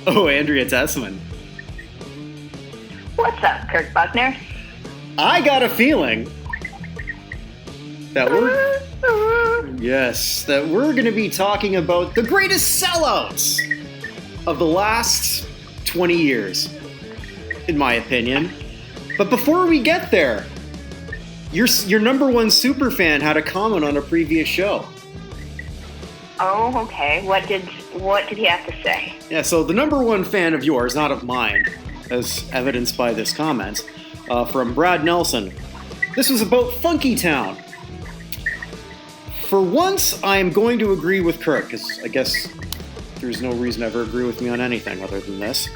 Oh, Andrea Tessmann. What's up, Kirk Buchner? I got a feeling that we're going to be talking about the greatest sellouts of the last 20 years, in my opinion. But before we get there, your number one super fan had a comment on a previous show. Oh, okay. What did he have to say? Yeah, so the number one fan of yours, not of mine, as evidenced by this comment, from Brad Nelson. This was about Funky Town. For once, I am going to agree with Kirk, because I guess there's no reason to ever agree with me on anything other than this.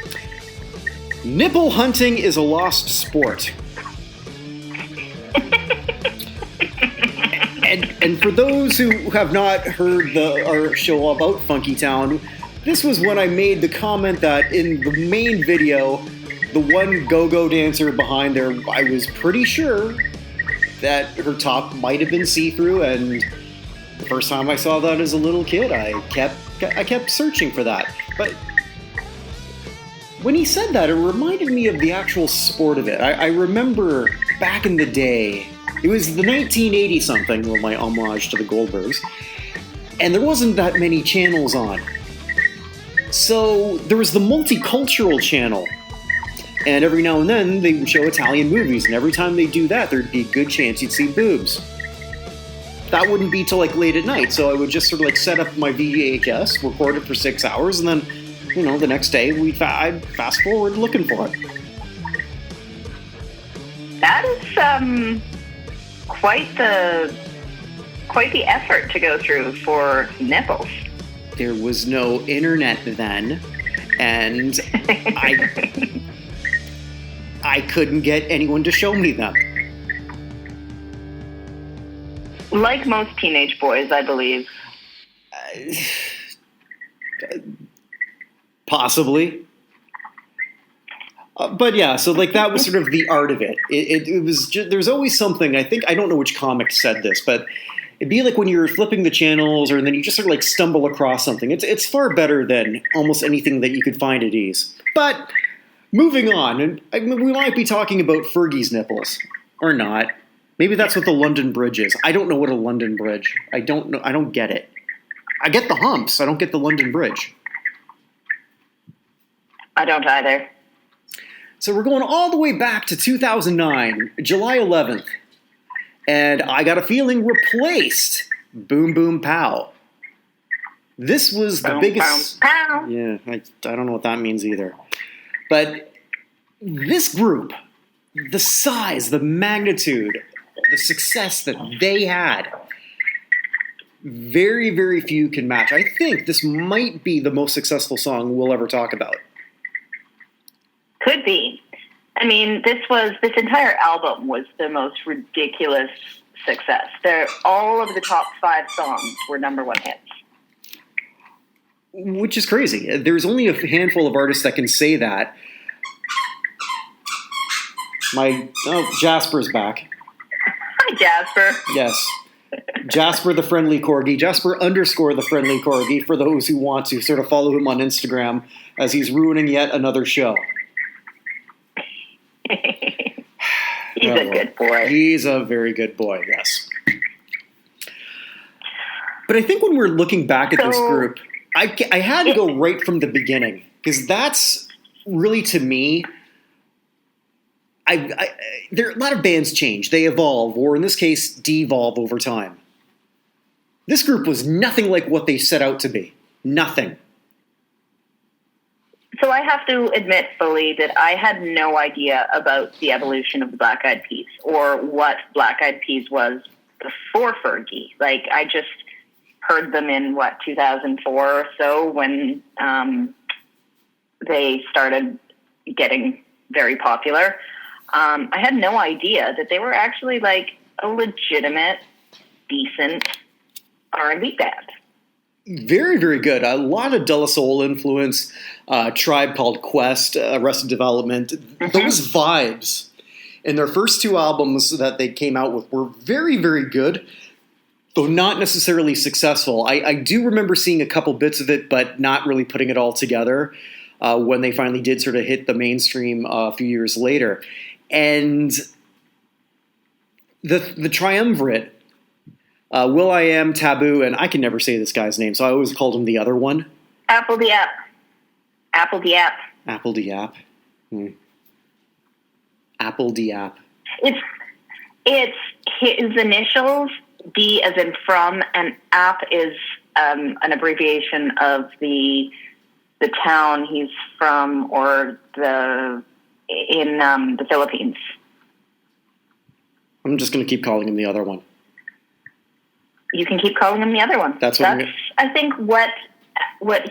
Nipple hunting is a lost sport. And for those who have not heard our show about Funky Town, this was when I made the comment that in the main video, the one go-go dancer behind there, I was pretty sure that her top might have been see-through, and the first time I saw that as a little kid, I kept searching for that. But when he said that, it reminded me of the actual sport of it. I remember back in the day, it was the 1980-something, well, my homage to the Goldbergs, and there wasn't that many channels on. So there was the multicultural channel, and every now and then they would show Italian movies, and every time they do that, there'd be a good chance you'd see boobs. That wouldn't be till like late at night, so I would just sort of like set up my VHS, record it for 6 hours, and then, the next day I'd fast forward looking for it. That is quite the effort to go through for nipples. There was no internet then, and I couldn't get anyone to show me them. Like most teenage boys, I believe. Possibly. But yeah, so like that was sort of the art of it. It was just, there's always something, I don't know which comic said this, but it'd be like when you're flipping the channels or then you just sort of like stumble across something. It's far better than almost anything that you could find at ease. But moving on, and we might be talking about Fergie's nipples, or not. Maybe that's what the London Bridge is. I don't know what a London Bridge. I don't know. I don't get it. I get the humps. I don't get the London Bridge. I don't either. So we're going all the way back to 2009, July 11th. And I got a feeling replaced Boom Boom Pow. This was the boom, biggest... Boom, pow. Yeah, I don't know what that means either. But this group, the size, the magnitude, the success that they had, very, very few can match. I think this might be the most successful song we'll ever talk about. Could be. I mean, this entire album was the most ridiculous success. All of the top 5 songs were number 1 hits. Which is crazy. There's only a handful of artists that can say that. Jasper's back. Hi, Jasper. Yes. Jasper the Friendly Corgi. Jasper _the Friendly Corgi for those who want to sort of follow him on Instagram as he's ruining yet another show. He's a good boy. He's a very good boy, yes. But I think when we're looking back at this group, I had to go right from the beginning, because that's really, to me, there a lot of bands change. They evolve, or in this case, devolve over time. This group was nothing like what they set out to be. Nothing. So I have to admit fully that I had no idea about the evolution of the Black Eyed Peas or what Black Eyed Peas was before Fergie. Like, I just heard them in, 2004 or so when they started getting very popular. I had no idea that they were actually like a legitimate, decent R&B band. Very, very good. A lot of De La Soul influence, Tribe Called Quest, Arrested Development. Mm-hmm. Those vibes in their first 2 albums that they came out with were very, very good, though not necessarily successful. I do remember seeing a couple bits of it, but not really putting it all together. when they finally did sort of hit the mainstream a few years later. And the triumvirate, will.i.am, Taboo, and I can never say this guy's name, so I always called him the other one. Apple Diap. Apple Diap. Apple Diap. Apple Diap. It's his initials, D as in from, and App is an abbreviation of the town he's from, or in the Philippines. I'm just going to keep calling him the other one. You can keep calling him the other one. That's I think what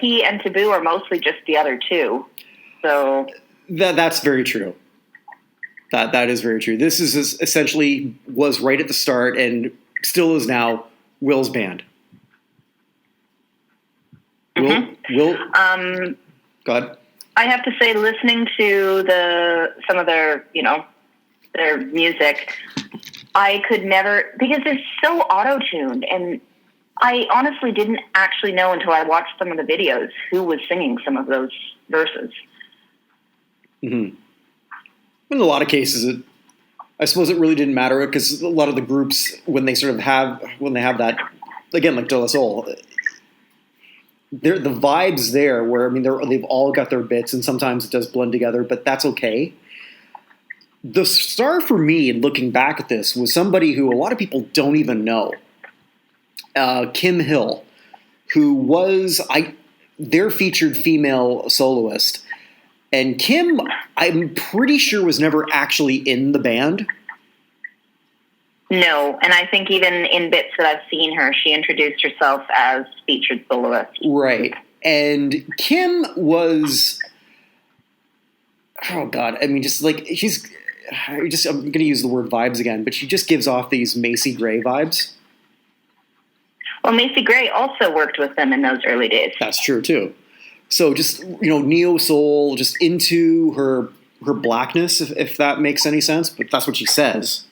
he and Taboo are mostly just the other two. So that's very true. That is very true. This is essentially was right at the start and still is now Will's band. Mm-hmm. Will. Go ahead. I have to say, listening to some of their music, I could never, because they're so auto-tuned, and I honestly didn't actually know until I watched some of the videos who was singing some of those verses. Mm-hmm. In a lot of cases, I suppose it really didn't matter, because a lot of the groups, when they have that, again, like De La Soul, the vibes there, where they've all got their bits, and sometimes it does blend together, but that's okay. The star for me, looking back at this, was somebody who a lot of people don't even know, Kim Hill, who was their featured female soloist. And Kim, I'm pretty sure, was never actually in the band. No, and I think even in bits that I've seen her, she introduced herself as featured soloist. Right. And Kim was, oh God, I'm going to use the word vibes again, but she just gives off these Macy Gray vibes. Well, Macy Gray also worked with them in those early days. That's true, too. So just, neo soul, just into her blackness, if that makes any sense. But that's what she says.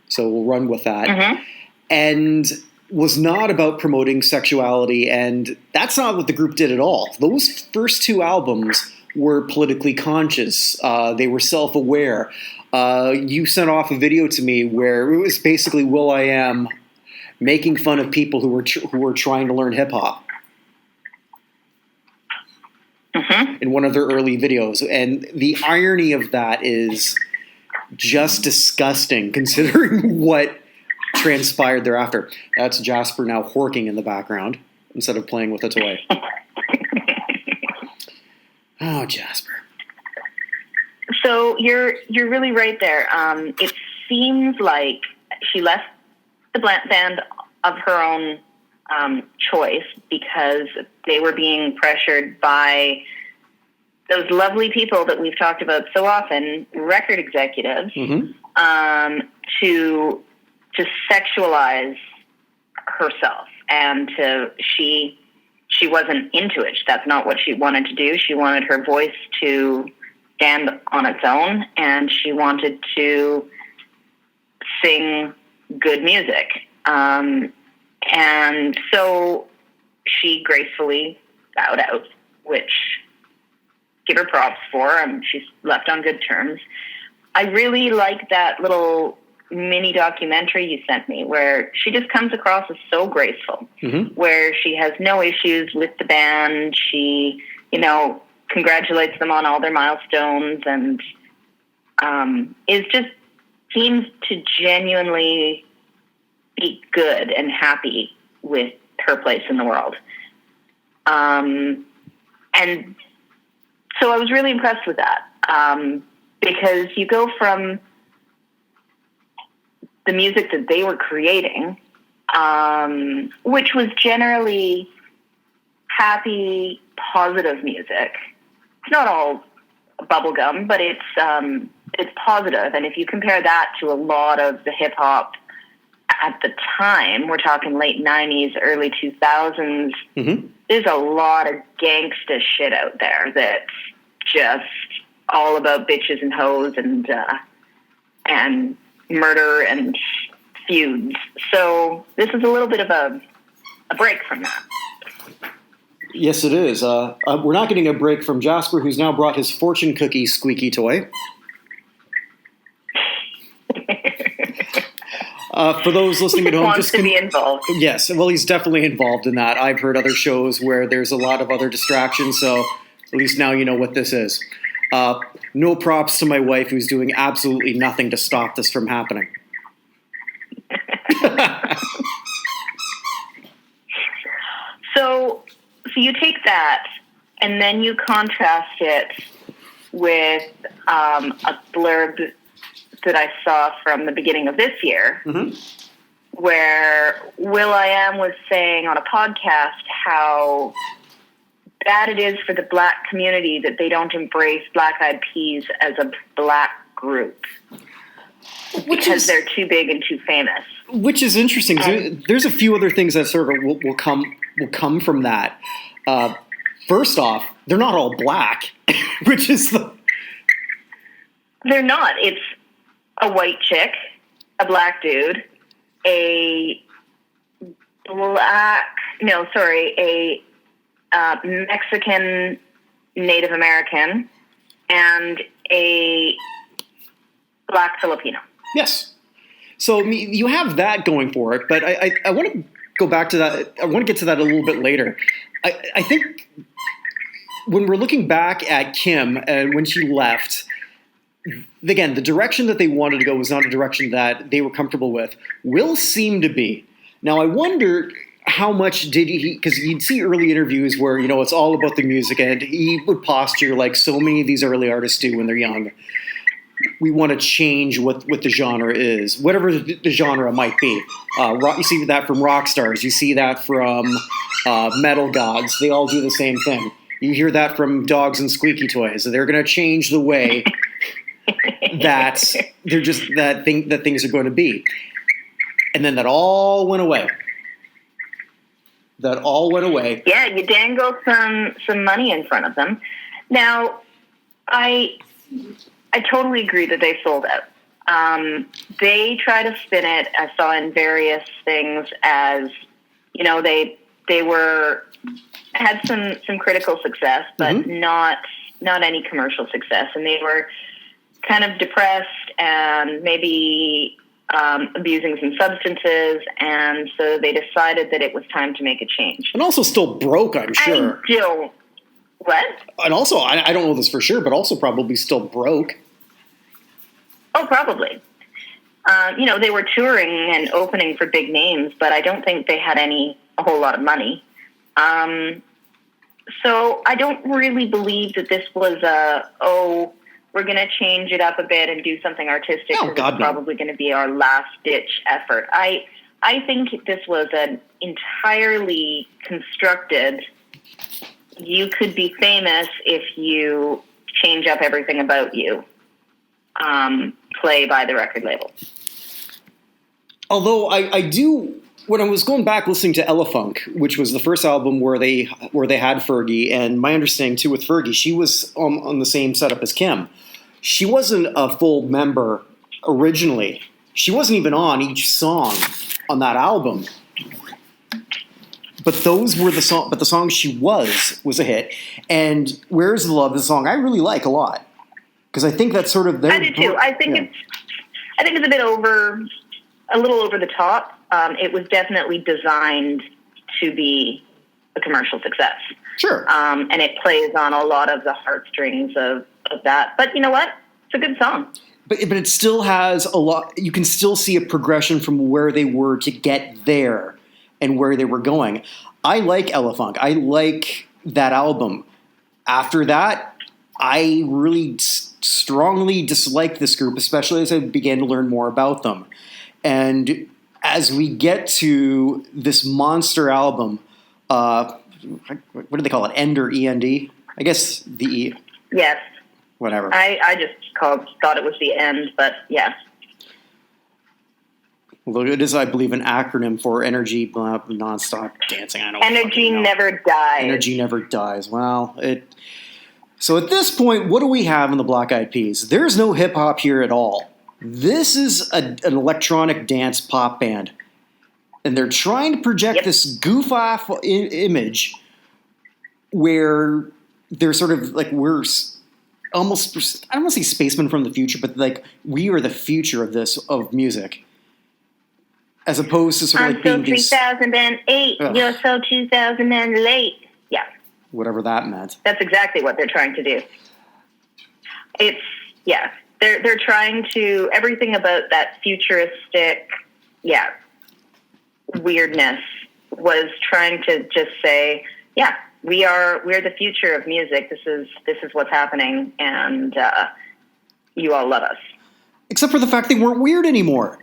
So we'll run with that. Mm-hmm. And was not about promoting sexuality. And that's not what the group did at all. Those first two albums were politically conscious. They were self-aware. You sent off a video to me where it was basically will.i.am making fun of people who were trying to learn hip-hop. Mm-hmm. In one of their early videos. And the irony of that is just disgusting, considering what transpired thereafter. That's Jasper now horking in the background instead of playing with a toy. Oh, Jasper. So you're really right there. It seems like she left the band of her own choice, because they were being pressured by those lovely people that we've talked about so often, record executives, mm-hmm. To sexualize herself, and she wasn't into it. That's not what she wanted to do. She wanted her voice to stand on its own, and she wanted to sing good music. And so she gracefully bowed out, which give her props for. She's left on good terms. I really like that little mini documentary you sent me, where she just comes across as so graceful, mm-hmm. where she has no issues with the band. She, congratulates them on all their milestones, and seems to genuinely be good and happy with her place in the world. And so I was really impressed with that, because you go from the music that they were creating, which was generally happy, positive music. It's not all bubblegum, but it's positive. And if you compare that to a lot of the hip hop at the time, we're talking late 90s, early 2000s, mm-hmm. there's a lot of gangsta shit out there that's just all about bitches and hoes and murder and feuds. So this is a little bit of a break from that. Yes, it is. We're not getting a break from Jasper, who's now brought his fortune cookie squeaky toy. For those listening at home, wants to be involved. Yes, well, he's definitely involved in that. I've heard other shows where there's a lot of other distractions, so at least now you know what this is. No props to my wife, who's doing absolutely nothing to stop this from happening. So you take that, and then you contrast it with a blurb that I saw from the beginning of this year, where Will.i.am was saying on a podcast how bad it is for the black community that they don't embrace Black Eyed Peas as a black group because they're too big and too famous. Which is interesting. There's a few other things that sort of will come from that. First off, they're not all black, which is They're not. It's a white chick, a black dude, a Mexican Native American, and a black Filipino. Yes. So you have that going for it, but I want to go back to that. I want to get to that a little bit later. I think when we're looking back at Kim and when she left, again, the direction that they wanted to go was not a direction that they were comfortable with. Will seemed to be. Now, I wonder how much did he, because you'd see early interviews where, it's all about the music, and he would posture like so many of these early artists do when they're young. We want to change what the genre is, whatever the genre might be. You see that from rock stars. You see that from metal gods. They all do the same thing. You hear that from dogs and squeaky toys. They're going to change the way that they're just that things are going to be. And then that all went away. Yeah, you dangle some money in front of them. Now, I totally agree that they sold out. They try to spin it, I saw in various things, as they had some critical success, but not any commercial success, and they were kind of depressed and maybe abusing some substances, and so they decided that it was time to make a change. And also still broke, I'm sure. What? And also, I don't know this for sure, but also probably still broke. Oh, probably. They were touring and opening for big names, but I don't think they had a whole lot of money. So I don't really believe that this was we're going to change it up a bit and do something artistic. It's probably going to be our last-ditch effort. I think this was an entirely constructed, you could be famous if you change up everything about you, play by the record label. Although I do, when I was going back listening to Elefunk, which was the first album where they had Fergie, and my understanding too with Fergie, she was on the same setup as Kim. She wasn't a full member originally. She wasn't even on each song on that album. But those were the song. But the song she was a hit. And "Where's the Love" is a song I really like a lot, because I think that's sort of. I do too. I think it's a little over the top. It was definitely designed to be a commercial success. Sure. And it plays on a lot of the heartstrings of that. But you know what? It's a good song. But it still has a lot. You can still see a progression from where they were to get there and where they were going. I like Elefunk. I like that album. After that, I really strongly disliked this group, especially as I began to learn more about them. And as we get to this monster album, what do they call it? End or END? I guess the E. Yes. Whatever. I just thought it was the end, but yeah. Well, it is, I believe, an acronym for energy nonstop dancing. I don't Energy never dies. Energy never dies. Well, So at this point, what do we have in the Black Eyed Peas? There's no hip hop here at all. This is an electronic dance pop band. And they're trying to project this goof-off image where they're sort of like almost, I don't want to say spacemen from the future, but like we are the future of music, as opposed to sort of like being these 3008. You're so 2000 and late. Yeah, whatever that meant. That's exactly what they're trying to do. They're trying to everything about that futuristic, weirdness was trying to just say, we're the future of music. This is what's happening, and you all love us. Except for the fact they weren't weird anymore.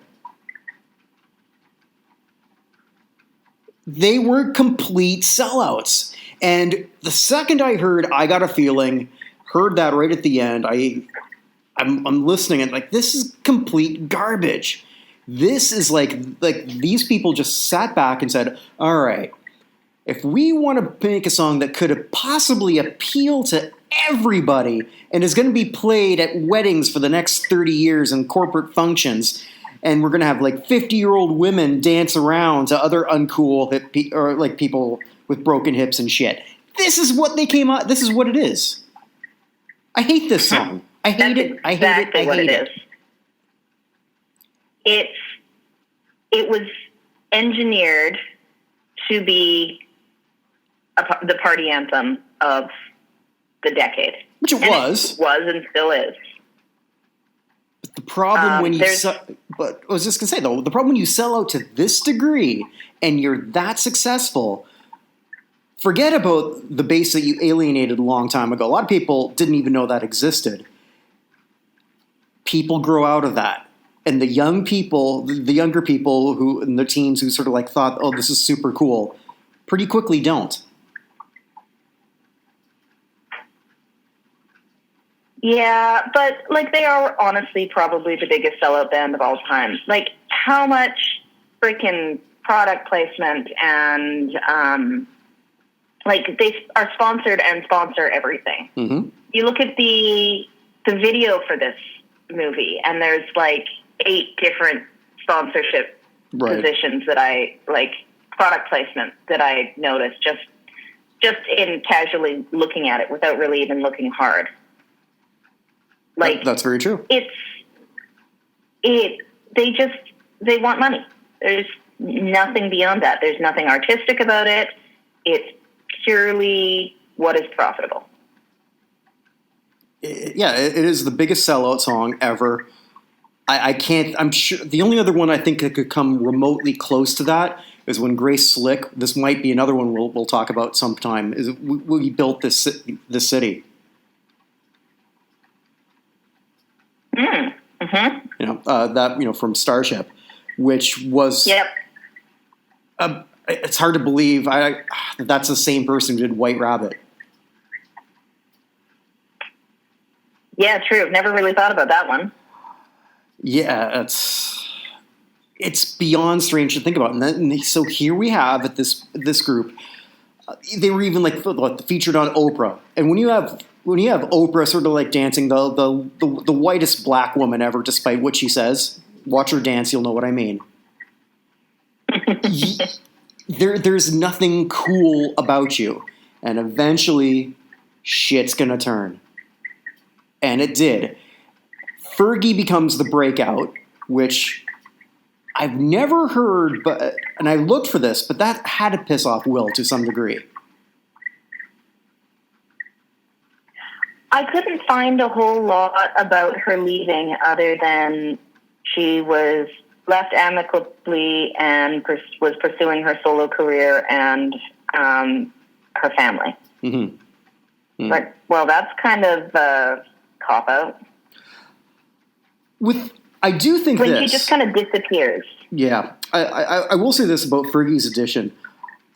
They were complete sellouts. And the second I got a feeling, heard that right at the end, I'm listening and like, this is complete garbage. This is like these people just sat back and said, all right, if we want to make a song that could possibly appeal to everybody and is going to be played at weddings for the next 30 years and corporate functions, and we're going to have like 50-year-old women dance around to other uncool or like people with broken hips and shit. This is what they came out. This is what it is. I hate this song. I hate it. I hate it. I hate it. It was engineered to be the party anthem of the decade, which it was and still is. But the problem when but I was just gonna say though, the problem when you sell out to this degree and you're that successful, forget about the base that you alienated a long time ago. A lot of people didn't even know that existed. People grow out of that. And the younger people who in their teens who sort of like thought, oh, this is super cool, pretty quickly don't. Yeah, but like they are honestly probably the biggest sellout band of all time. Like how much freaking product placement and like they are sponsored and sponsor everything. Mm-hmm. You look at the video for this movie and there's like 8 different sponsorship positions that I like, product placement that I noticed just in casually looking at it without really even looking hard. Like that's very true. They want money. There's nothing beyond that. There's nothing artistic about it. It's purely what is profitable. It is the biggest sellout song ever. I'm sure the only other one I think that could come remotely close to that is when Grace Slick, this might be another one we'll talk about sometime, is we built this city. Mm-hmm. From Starship, which was it's hard to believe that's the same person who did White Rabbit. Yeah, true. Never really thought about that one. Yeah, it's beyond strange to think about. And so here we have at this group, they were even like featured on Oprah. And when you have Oprah sort of like dancing the whitest black woman ever, despite what she says, watch her dance, you'll know what I mean. There's nothing cool about you, and eventually, shit's gonna turn, and it did. Fergie becomes the breakout, which I've never heard, and I looked for this, but that had to piss off Will to some degree. I couldn't find a whole lot about her leaving other than she was left amicably and was pursuing her solo career and her family. Mm-hmm. Mm-hmm. But, well, that's kind of a cop-out. I do think when she just kind of disappears. Yeah. I will say this about Fergie's edition.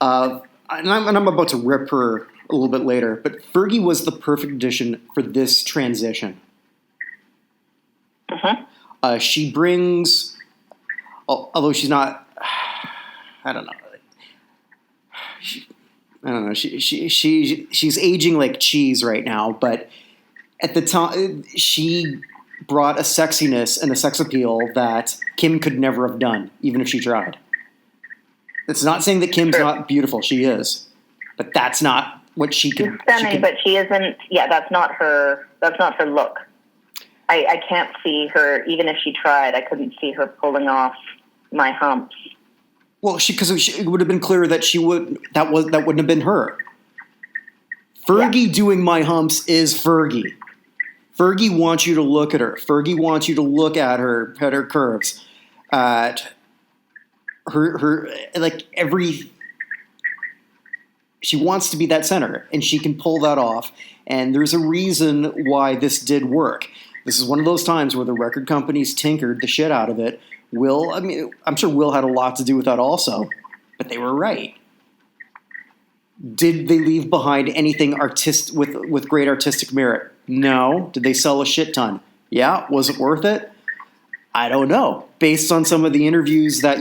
And I'm about to rip her a little bit later, but Fergie was the perfect addition for this transition. Mm-hmm. She brings, although she's not, I don't know. She's aging like cheese right now, but at the time she brought a sexiness and a sex appeal that Kim could never have done, even if she tried. It's not saying that Kim's not beautiful. She is. But that's not what she could. She's stunning, but she isn't. Yeah, that's not her. That's not her look. I can't see her. Even if she tried, I couldn't see her pulling off my humps. Well, because it would have been clear that that wouldn't have been her. Fergie doing my humps is Fergie. Fergie wants you to look at her. Fergie wants you to look at her curves, at her like every. She wants to be that center, and she can pull that off. And there's a reason why this did work. This is one of those times where the record companies tinkered the shit out of it. I'm sure Will had a lot to do with that also, but they were right. Did they leave behind anything with great artistic merit? No. Did they sell a shit ton? Yeah. Was it worth it? I don't know. Based on some of the interviews that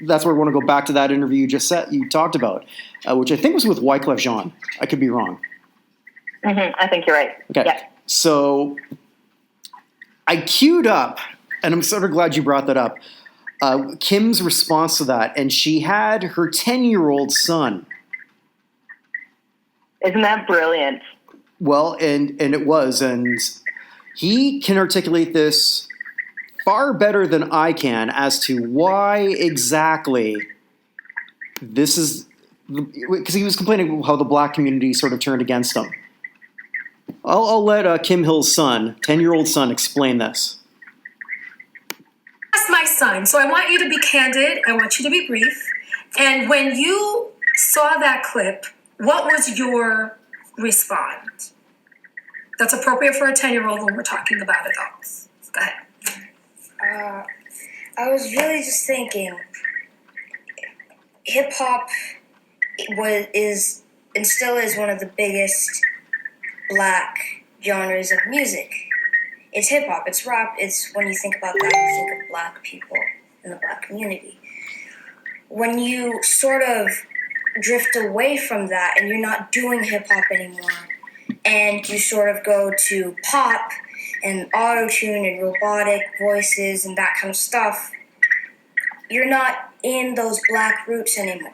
that's where I want to go back to that interview you talked about, which I think was with Wyclef Jean. I could be wrong. Mm-hmm. I think you're right. Okay. Yeah. So I queued up, and I'm sort of glad you brought that up, Kim's response to that, and she had her 10-year-old son. Isn't that brilliant? Well, and it was, and he can articulate this far better than I can as to why exactly this is, because he was complaining how the black community sort of turned against him. I'll let Kim Hill's son, 10-year-old son, explain this. That's my son, so I want you to be candid. I want you to be brief. And when you saw that clip, what was your response? That's appropriate for a 10-year-old when we're talking about adults. Go ahead. I was really just thinking, hip-hop is and still is one of the biggest black genres of music. It's hip-hop, it's rap, it's when you think about that, you think of black people in the black community. When you sort of drift away from that and you're not doing hip-hop anymore, and you sort of go to pop and auto-tune and robotic voices and that kind of stuff, you're not in those black roots anymore.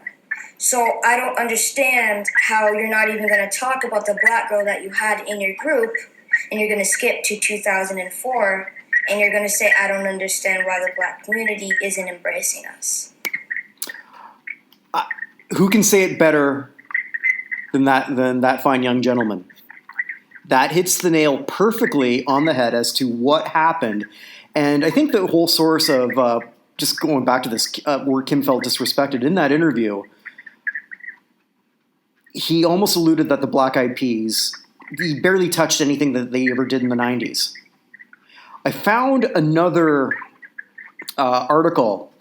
So I don't understand how you're not even going to talk about the black girl that you had in your group, and you're going to skip to 2004, and you're going to say, I don't understand why the black community isn't embracing us. Who can say it better than that fine young gentleman? That hits the nail perfectly on the head as to what happened. And I think the whole source of, just going back to this, where Kim felt disrespected in that interview, he almost alluded that the Black Eyed Peas, he barely touched anything that they ever did in the 90s. I found another article,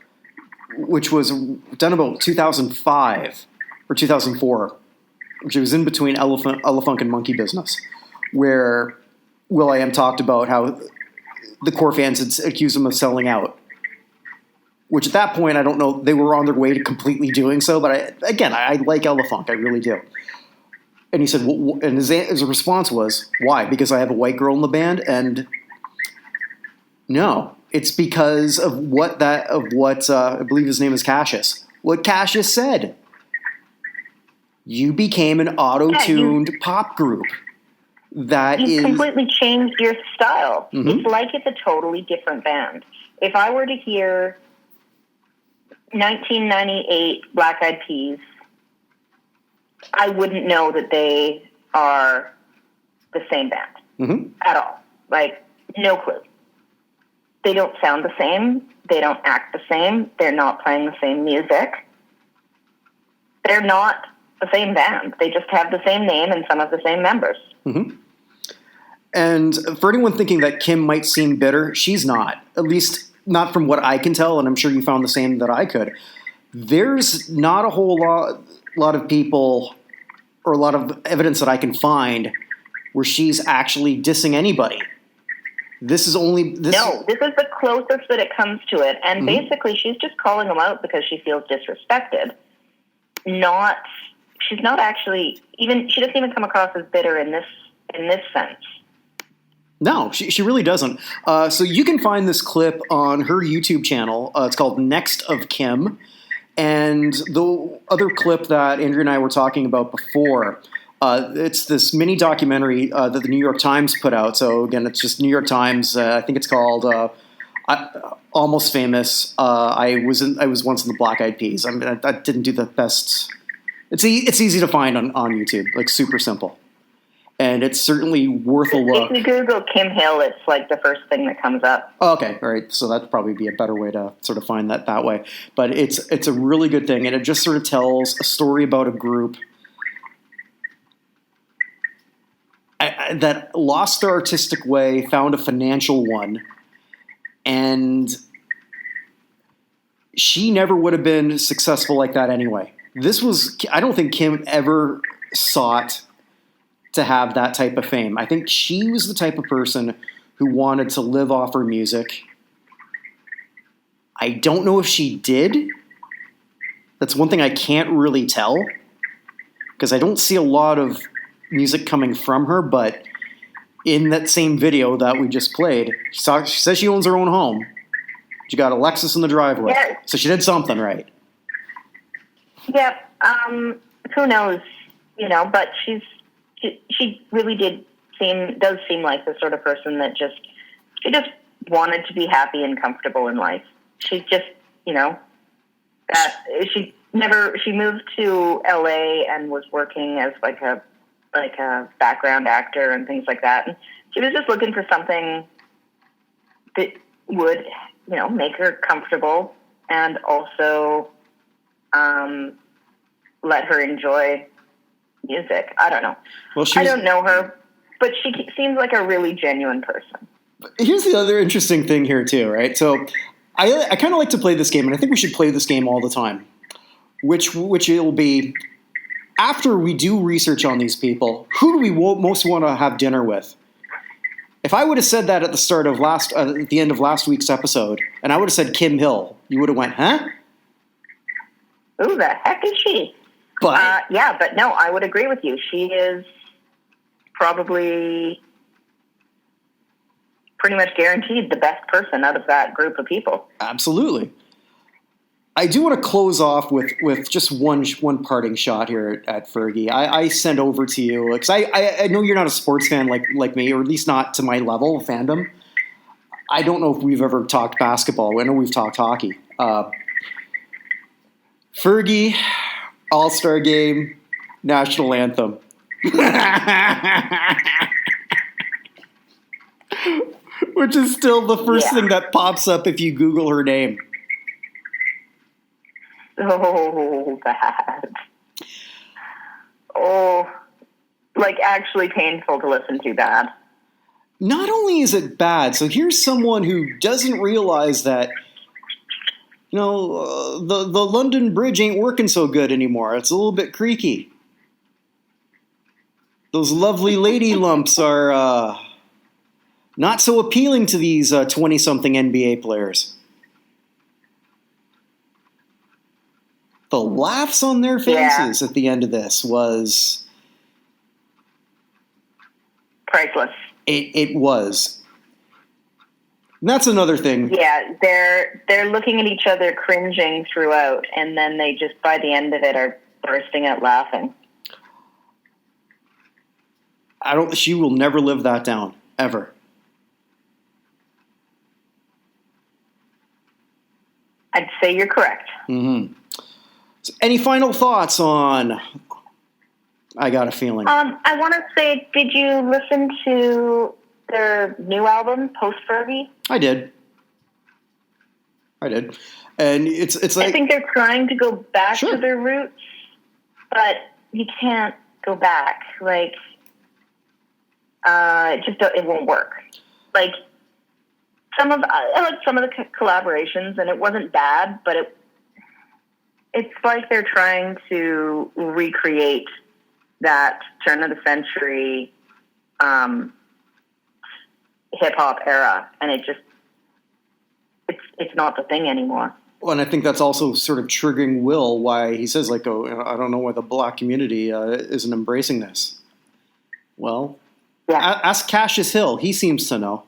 which was done about 2005 or 2004, which was in between Elephunk and Monkey Business, where will.i.am talked about how the core fans had accused him of selling out. Which at that point, I don't know, they were on their way to completely doing so, but I like Elephunk, I really do. And he said, and his response was, why? Because I have a white girl in the band? And no, it's because of what I believe his name is Cassius. What Cassius said. You became an auto-tuned pop group. You've completely changed your style. Mm-hmm. It's like it's a totally different band. If I were to hear 1998 Black Eyed Peas, I wouldn't know that they are the same band at all. Like, no clue. They don't sound the same. They don't act the same. They're not playing the same music. They're not the same band. They just have the same name and some of the same members. Mm-hmm. And for anyone thinking that Kim might seem bitter, she's not. At least not from what I can tell, and I'm sure you found the same that I could. There's not a whole lot of people or a lot of evidence that I can find where she's actually dissing anybody. This is the closest that it comes to it. And basically she's just calling them out because she feels disrespected. She's not actually, she doesn't even come across as bitter in this sense. No, she really doesn't. So you can find this clip on her YouTube channel. It's called Next of Kim. And the other clip that Andrea and I were talking about before, It's this mini documentary that the New York Times put out. So again, it's just New York Times. I think it's called Almost Famous. I was once in the Black Eyed Peas. I mean, I didn't do the best. It's easy to find on YouTube, like super simple, and it's certainly worth a look. If you Google Kim Hill, it's like the first thing that comes up. Oh, okay, all right. So that'd probably be a better way to sort of find that way. But it's a really good thing, and it just sort of tells a story about a group that lost their artistic way, found a financial one, and she never would have been successful like that anyway. I don't think Kim ever sought to have that type of fame. I think she was the type of person who wanted to live off her music. I don't know if she did. That's one thing I can't really tell, because I don't see a lot of music coming from her, but in that same video that we just played, she says she owns her own home. She got a Lexus in the driveway. Yeah. So she did something right. Yep. Who knows? But she really does seem like the sort of person that she just wanted to be happy and comfortable in life. She just, that she moved to LA and was working as like a background actor and things like that. And she was just looking for something that would, make her comfortable and also let her enjoy music. I don't know. Well, I don't know her, but she seems like a really genuine person. Here's the other interesting thing here too, right? So I kind of like to play this game, and I think we should play this game all the time, which it'll be after we do research on these people, who do we most want to have dinner with? If I would have said that at the end of last week's episode, and I would have said Kim Hill, you would have went, huh? Who the heck is she? But but no, I would agree with you. She is probably pretty much guaranteed the best person out of that group of people. Absolutely. I do want to close off with just one parting shot here at Fergie. I sent over to you because I know you're not a sports fan like me, or at least not to my level of fandom. I don't know if we've ever talked basketball. I know we've talked hockey. Fergie, All-Star Game, National Anthem. Which is still the first thing that pops up if you Google her name. Oh, bad. Oh, like actually painful to listen to, bad. Not only is it bad, so here's someone who doesn't realize that, the London Bridge ain't working so good anymore. It's a little bit creaky. Those lovely lady lumps are not so appealing to these 20-something NBA players. The laughs on their faces at the end of this was priceless. It was. And that's another thing. Yeah, they're looking at each other cringing throughout, and then they just, by the end of it, are bursting out laughing. She will never live that down, ever. I'd say you're correct. Mm-hmm. So any final thoughts on I Got a Feeling? I want to say, did you listen to their new album, Post Fergie? I did. And it's like, I think they're trying to go back to their roots, but you can't go back. Like, it won't work. Like, I like some of the collaborations, and it wasn't bad, but it's like they're trying to recreate that turn of the century hip hop era, and it's not the thing anymore. Well, and I think that's also sort of triggering Will, why he says, like, oh, I don't know why the black community isn't embracing this. Well, ask Cassius Hill. He seems to know.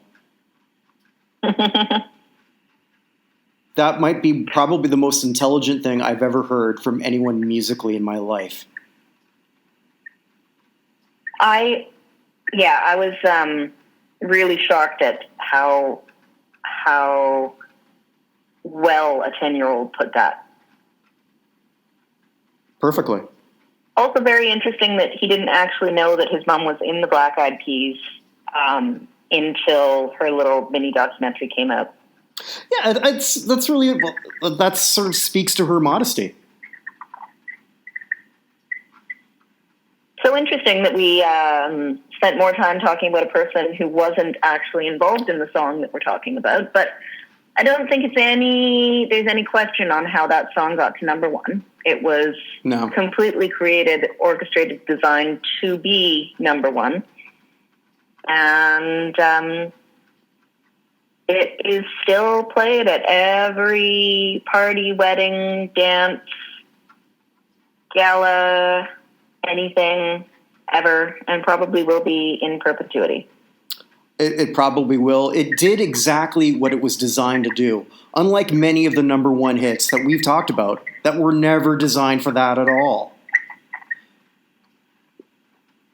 That might be probably the most intelligent thing I've ever heard from anyone musically in my life. I was really shocked at how well a 10-year-old put that. Perfectly. Also very interesting that he didn't actually know that his mom was in the Black Eyed Peas until her little mini documentary came out. Yeah, that's really, that sort of speaks to her modesty. So interesting that we spent more time talking about a person who wasn't actually involved in the song that we're talking about, but I don't think there's any question on how that song got to number one. It was completely created, orchestrated, designed to be number one. And it is still played at every party, wedding, dance, gala, anything ever, and probably will be in perpetuity. It probably will. It did exactly what it was designed to do. Unlike many of the number one hits that we've talked about that were never designed for that at all.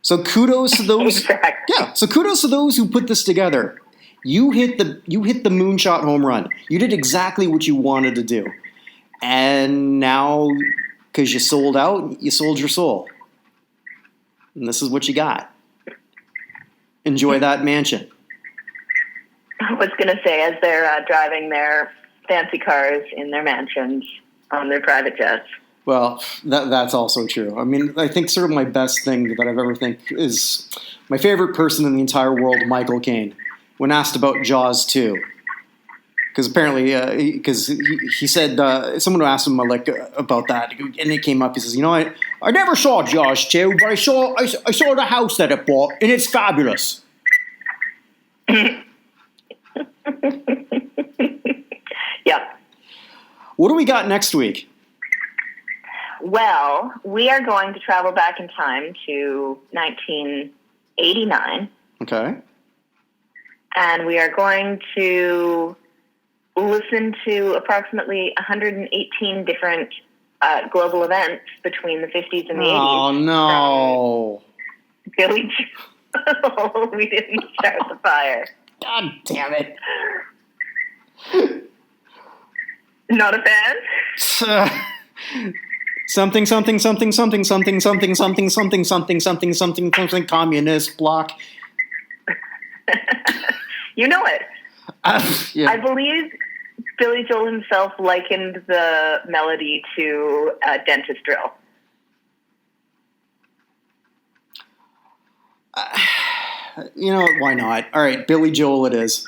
So kudos to those. Exactly. Yeah. So kudos to those who put this together. You hit the moonshot home run. You did exactly what you wanted to do, and now because you sold out, you sold your soul, and this is what you got. Enjoy that mansion. I was going to say, as they're driving their fancy cars in their mansions on their private jets. Well, that's also true. I mean, I think sort of my best thing that I've ever think is my favorite person in the entire world, Michael Caine, when asked about Jaws 2. Because apparently, because he said, someone asked him about that, and it came up. He says, I never saw Jaws 2, but I saw the house that it bought, and it's fabulous. Yeah. What do we got next week? Well, we are going to travel back in time to 1989. Okay. And we are going to listen to approximately 118 different global events between the 50s and the 80s. Oh, no. Billy Joel, we didn't start the fire. God damn it. Not a fan? Something, communist block. You know it. Yeah. I believe Billy Joel himself likened the melody to a dentist drill. Why not? All right, Billy Joel it is.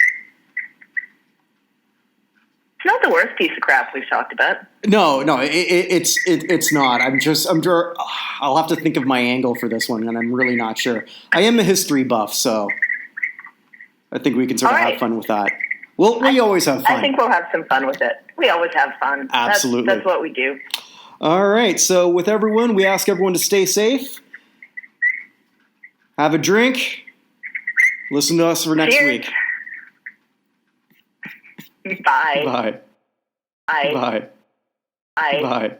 It's not the worst piece of crap we've talked about. No, it's not. I'll have to think of my angle for this one, and I'm really not sure. I am a history buff, so I think we can sort of have fun with that. Well, we always have fun. I think we'll have some fun with it. We always have fun. Absolutely. That's what we do. All right, so with everyone, we ask everyone to stay safe, have a drink, listen to us for next Cheers. week. Bye. Bye. Bye. Bye. Bye. Bye.